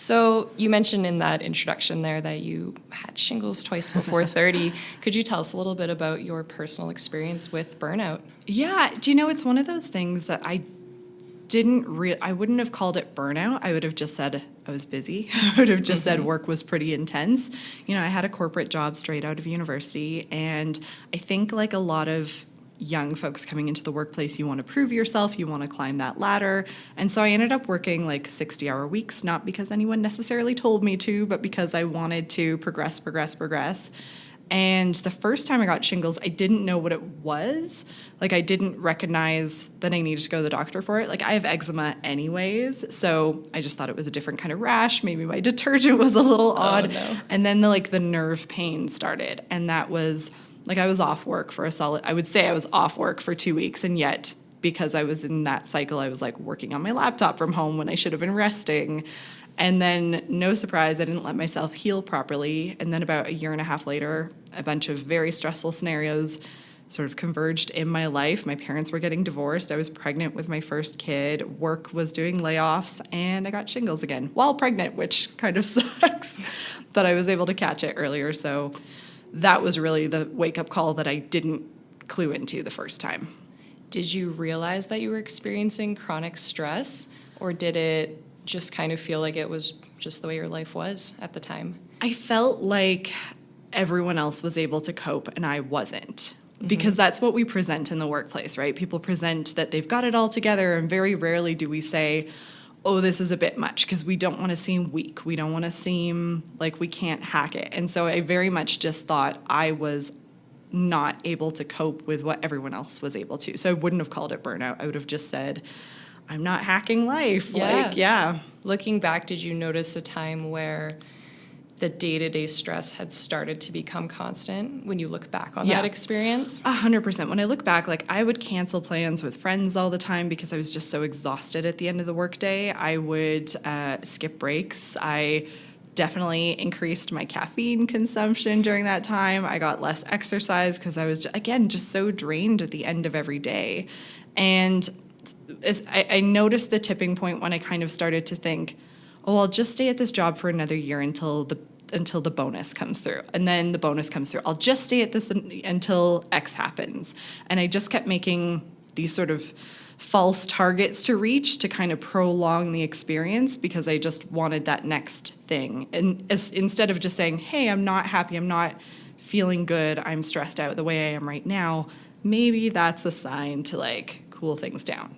So you mentioned in that introduction there that you had shingles twice before 30. Could you tell us a little bit about your personal experience with burnout? Yeah, do you know, it's one of those things that I wouldn't have called it burnout. I would have just said I was busy. I would have just said work was pretty intense. You know, I had a corporate job straight out of university, and I think like a lot of young folks coming into the workplace, you want to prove yourself, you want to climb that ladder. And so I ended up working like 60-hour weeks, not because anyone necessarily told me to, but because I wanted to progress. And the first time I got shingles, I didn't know what it was. Like, I didn't recognize that I needed to go to the doctor for it. Like, I have eczema anyways, so I just thought it was a different kind of rash. Maybe my detergent was a little odd. No. And then the nerve pain started, and that was like I was off work for I would say I was off work for 2 weeks, and yet because I was in that cycle, I was like working on my laptop from home when I should have been resting. And then, no surprise, I didn't let myself heal properly. And then about a year and a half later, a bunch of very stressful scenarios sort of converged in my life. My parents were getting divorced. I was pregnant with my first kid. Work was doing layoffs, and I got shingles again while pregnant, which kind of sucks. But I was able to catch it earlier. So that was really the wake-up call that I didn't clue into the first time. Did you realize that you were experiencing chronic stress, or did it just kind of feel like it was just the way your life was at the time? I felt like everyone else was able to cope and I wasn't. Because that's what we present in the workplace, right? People present that they've got it all together, and very rarely do we say, oh, this is a bit much, because we don't want to seem weak. We don't want to seem like we can't hack it. And so I very much just thought I was not able to cope with what everyone else was able to. So I wouldn't have called it burnout. I would have just said, I'm not hacking life. Yeah. Looking back, did you notice a time where the day-to-day stress had started to become constant when you look back on that experience? 100%. When I look back, like, I would cancel plans with friends all the time because I was just so exhausted at the end of the workday. I would skip breaks. I definitely increased my caffeine consumption during that time. I got less exercise because I was, just so drained at the end of every day. And I noticed the tipping point when I kind of started to think, oh, I'll just stay at this job for another year until the bonus comes through. And then the bonus comes through. I'll just stay at this until X happens. And I just kept making these sort of false targets to reach to kind of prolong the experience because I just wanted that next thing. And instead of just saying, hey, I'm not happy, I'm not feeling good, I'm stressed out the way I am right now, maybe that's a sign to like cool things down.